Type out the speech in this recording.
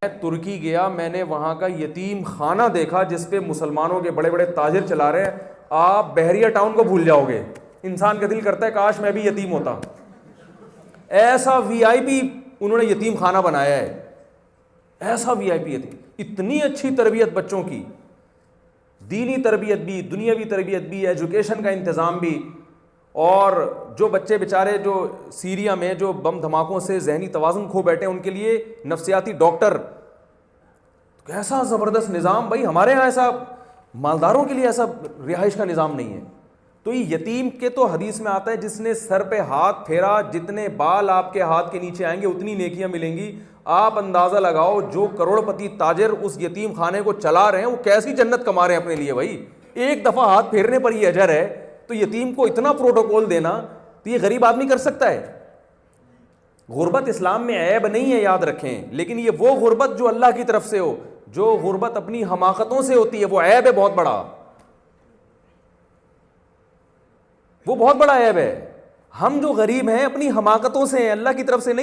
ترکی گیا, میں نے وہاں کا یتیم خانہ دیکھا جس پہ مسلمانوں کے بڑے بڑے تاجر چلا رہے ہیں. آپ بحریہ ٹاؤن کو بھول جاؤ گے. انسان کا دل کرتا ہے کاش میں بھی یتیم ہوتا. ایسا وی آئی پی انہوں نے یتیم خانہ بنایا ہے, ایسا وی آئی پی یتیم. اتنی اچھی تربیت بچوں کی, دینی تربیت بھی, دنیاوی تربیت بھی, ایجوکیشن کا انتظام بھی. اور جو بچے بیچارے جو سیریا میں جو بم دھماکوں سے ذہنی توازن کھو بیٹھے ان کے لیے نفسیاتی ڈاکٹر. کیسا زبردست نظام بھائی. ہمارے ہاں ایسا مالداروں کے لیے ایسا رہائش کا نظام نہیں ہے. تو یہ یتیم کے تو حدیث میں آتا ہے جس نے سر پہ ہاتھ پھیرا, جتنے بال آپ کے ہاتھ کے نیچے آئیں گے اتنی نیکیاں ملیں گی. آپ اندازہ لگاؤ جو کروڑ پتی تاجر اس یتیم خانے کو چلا رہے ہیں وہ کیسی جنت کما رہے ہیں اپنے لیے بھائی. ایک دفعہ ہاتھ پھیرنے پر یہ اجر ہے, تو یتیم کو اتنا پروٹوکول دینا تو یہ غریب آدمی کر سکتا ہے. غربت اسلام میں عیب نہیں ہے, یاد رکھیں, لیکن یہ وہ غربت جو اللہ کی طرف سے ہو. جو غربت اپنی حماقتوں سے ہوتی ہے وہ عیب ہے بہت بڑا, وہ بہت بڑا عیب ہے. ہم جو غریب ہیں اپنی حماقتوں سے ہیں, اللہ کی طرف سے نہیں.